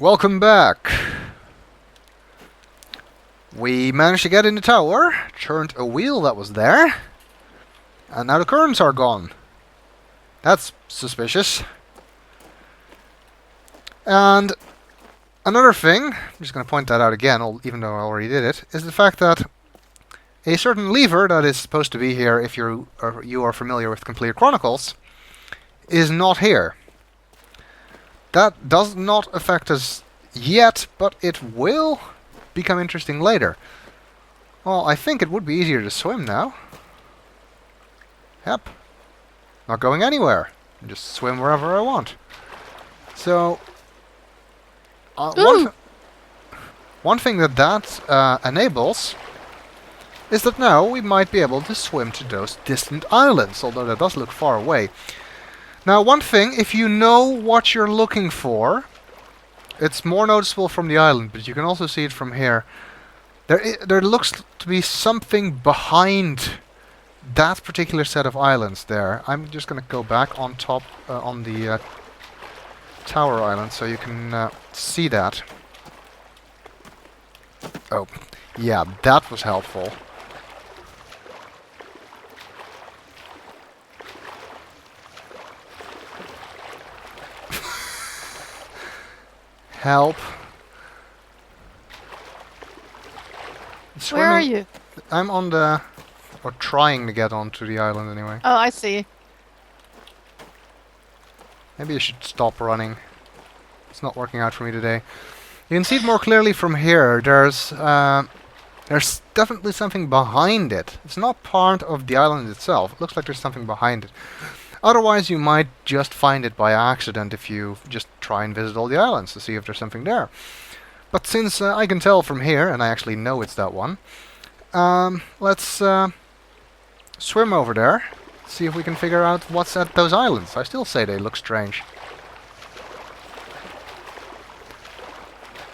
Welcome back. We managed to get in the tower, turned a wheel that was there, and now the currents are gone. That's suspicious. And another thing, I'm just going to point that out again, even though I already did it, is the fact that a certain lever that is supposed to be here if you are familiar with Complete Chronicles is not here. That does not affect us yet, but it will become interesting later. Well, I think it would be easier to swim now. Yep. Not going anywhere. Just swim wherever I want. So, one thing that enables is that now we might be able to swim to those distant islands, although that does look far away. Now, one thing, if you know what you're looking for, it's more noticeable from the island, but you can also see it from here. There looks to be something behind that particular set of islands there. I'm just going to go back on top on the tower island so you can see that. Oh, yeah, that was helpful. Help. Where are you? I'm on the... or trying to get onto the island anyway. Oh, I see. Maybe I should stop running. It's not working out for me today. You can see it more clearly from here. There's definitely something behind it. It's not part of the island itself. It looks like there's something behind it. Otherwise, you might just find it by accident if you just try and visit all the islands to see if there's something there. But since I can tell from here, and I actually know it's that one, let's swim over there, see if we can figure out what's at those islands. I still say they look strange.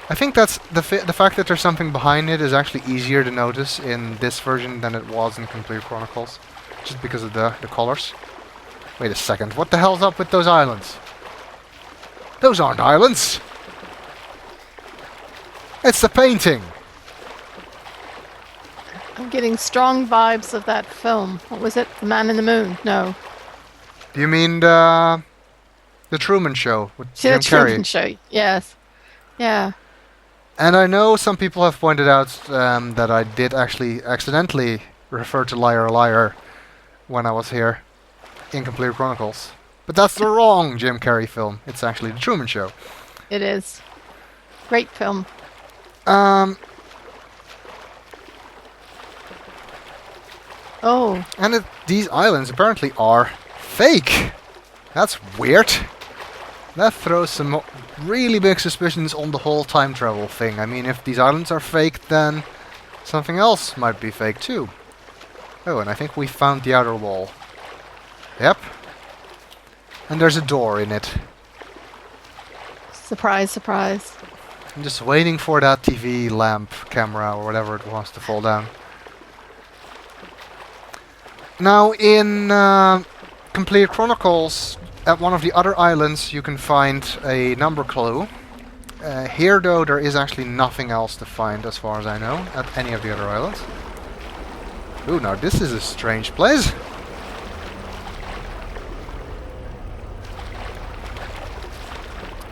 I think that's the fact that there's something behind it is actually easier to notice in this version than it was in Complete Chronicles, just because of the colors. Wait a second, what the hell's up with those islands? Those aren't islands! It's the painting! I'm getting strong vibes of that film. What was it? The Man in the Moon? No. Do you mean the Truman Show with Jim Carrey? Truman Show, yes. Yeah. And I know some people have pointed out that I did actually accidentally refer to Liar Liar when I was here in Complete Chronicles. But that's the wrong Jim Carrey film. It's actually The Truman Show. It is. Great film. Oh. And these islands apparently are fake. That's weird. That throws some really big suspicions on the whole time travel thing. I mean, if these islands are fake, then something else might be fake too. Oh, and I think we found the outer wall. Yep. And there's a door in it. Surprise, surprise. I'm just waiting for that TV lamp, camera, or whatever it was to fall down. Now, in Complete Chronicles, at one of the other islands, you can find a number clue. Here, though, there is actually nothing else to find, as far as I know, at any of the other islands. Ooh, now this is a strange place.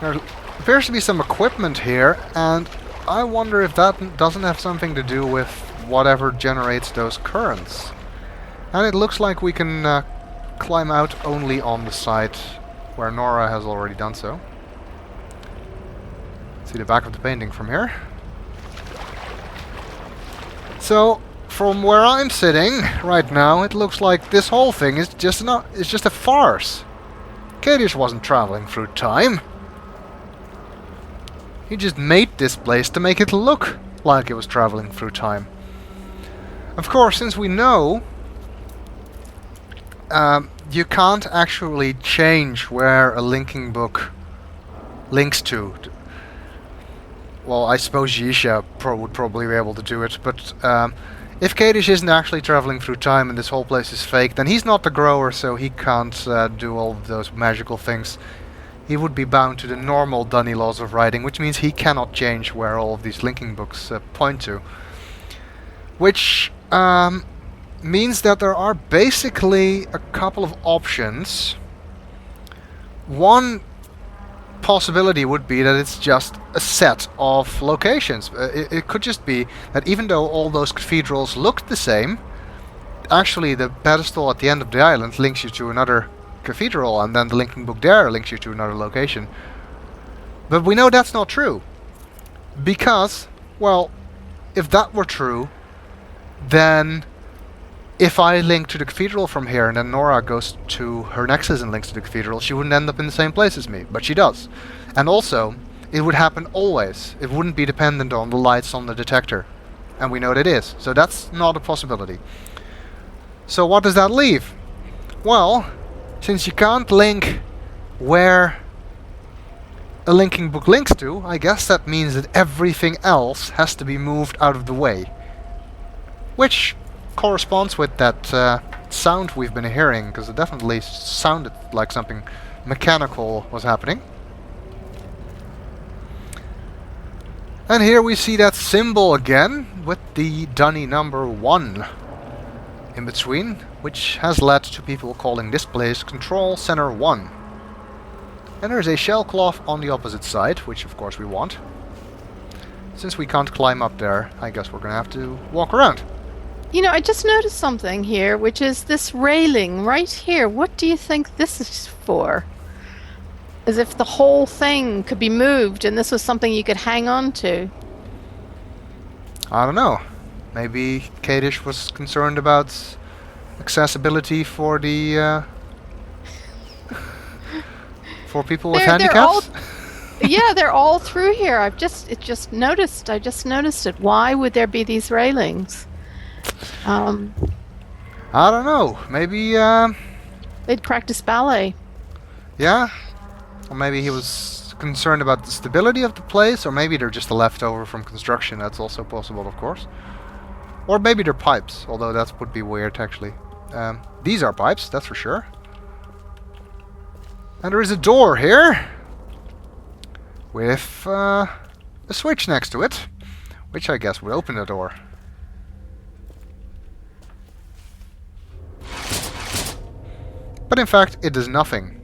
There appears to be some equipment here, and I wonder if that doesn't have something to do with whatever generates those currents. And it looks like we can climb out only on the side where Nora has already done so. See the back of the painting from here. So, from where I'm sitting right now, it looks like this whole thing is just a farce. Kadish wasn't traveling through time. He just made this place to make it look like it was traveling through time. Of course, since we know you can't actually change where a linking book links to. Well, I suppose Yisha would probably be able to do it, but if Kadish isn't actually traveling through time and this whole place is fake, then he's not the grower, so he can't do all of those magical things. he would be bound to the normal Dunny laws of writing, which means he cannot change where all of these linking books point to. Which means that there are basically a couple of options. One possibility would be that it's just a set of locations. It could just be that even though all those cathedrals look the same, actually the pedestal at the end of the island links you to another cathedral, and then the linking book there links you to another location. But we know that's not true. Because, well, if that were true, then if I link to the cathedral from here and then Nora goes to her nexus and links to the cathedral, she wouldn't end up in the same place as me, but she does. And also, it would happen always. It wouldn't be dependent on the lights on the detector. And we know that it is. So that's not a possibility. So what does that leave? Well, since you can't link where a linking book links to, I guess that means that everything else has to be moved out of the way. Which corresponds with that sound we've been hearing, because it definitely sounded like something mechanical was happening. And here we see that symbol again, with the Dunny number 1 in between, which has led to people calling this place Control Center 1. And there's a shell cloth on the opposite side, which of course we want. Since we can't climb up there, I guess we're gonna have to walk around. You know, I just noticed something here, which is this railing right here. What do you think this is for? As if the whole thing could be moved and this was something you could hang on to. I don't know. Maybe Kadish was concerned about accessibility for the for people with handicaps. Yeah, they're all through here. I just noticed it. Why would there be these railings? I don't know. Maybe they'd practice ballet. Yeah, or maybe he was concerned about the stability of the place, or maybe they're just a leftover from construction. That's also possible, of course. Or maybe they're pipes, although that would be weird, actually. These are pipes, that's for sure. And there is a door here with a switch next to it, which I guess would open the door. But in fact, it does nothing.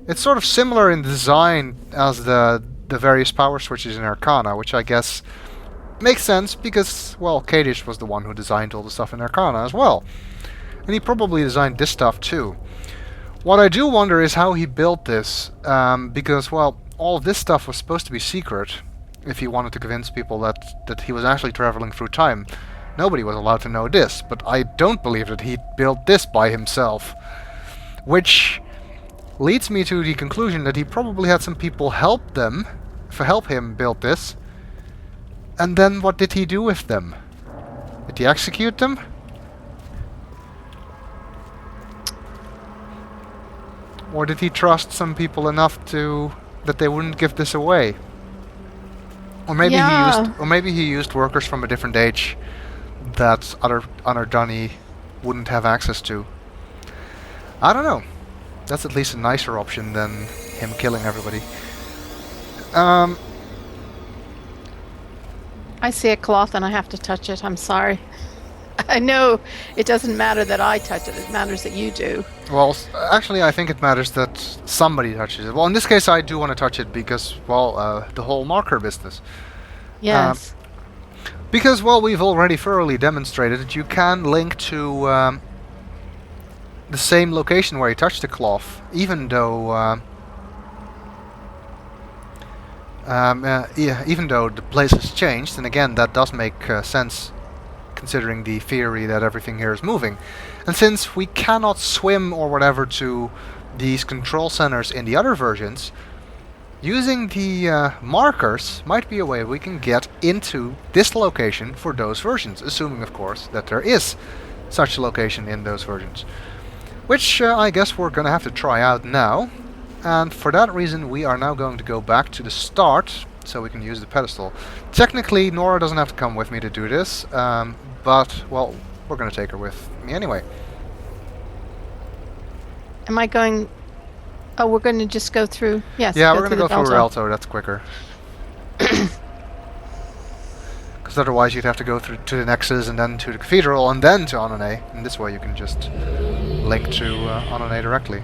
It's sort of similar in design as the various power switches in Arcana, which I guess makes sense because, well, Kadish was the one who designed all the stuff in Arcana as well. And he probably designed this stuff too. What I do wonder is how he built this, because, well, all of this stuff was supposed to be secret if he wanted to convince people that he was actually traveling through time. Nobody was allowed to know this, but I don't believe that he built this by himself. Which leads me to the conclusion that he probably had some people help him build this. And then what did he do with them? Did he execute them? Or did he trust some people enough that they wouldn't give this away? Or maybe he used workers from a different age that other Dunny wouldn't have access to. I don't know. That's at least a nicer option than him killing everybody. I see a cloth and I have to touch it. I'm sorry. I know it doesn't matter that I touch it. It matters that you do. Well, actually, I think it matters that somebody touches it. Well, in this case, I do want to touch it because, well, the whole marker business. Yes. Because, well, we've already thoroughly demonstrated that you can link to the same location where you touched the cloth, even though even though the place has changed. And again, that does make sense considering the theory that everything here is moving. And since we cannot swim or whatever to these control centers in the other versions, using the markers might be a way we can get into this location for those versions, assuming, of course, that there is such a location in those versions. Which I guess we're gonna have to try out now. And for that reason, we are now going to go back to the start, so we can use the pedestal. Technically, Nora doesn't have to come with me to do this, but, well, we're gonna take her with me anyway. Am I going Oh, we're going to just go through. Yes. Yeah, we're going to through go the through Rialto. Rialto, that's quicker. Because otherwise you'd have to go through to the Nexus and then to the Cathedral and then to Ahnonay. And this way you can just link to Ahnonay directly.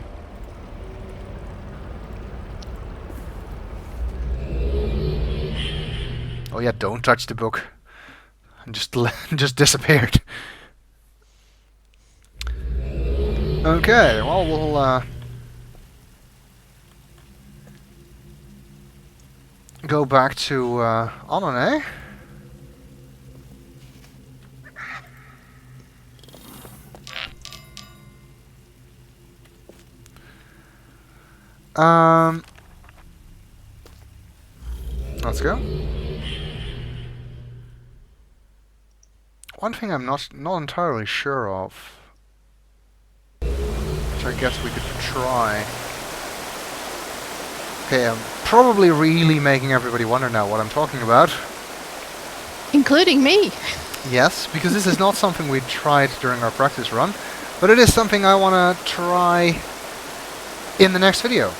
Oh yeah, don't touch the book. And just disappeared. Okay, well we'll go back to Ahnonay. Let's go. One thing I'm not entirely sure of, which I guess we could try. Okay, I'm probably really making everybody wonder now what I'm talking about. Including me. Yes, because this is not something we tried during our practice run, but it is something I want to try in the next video.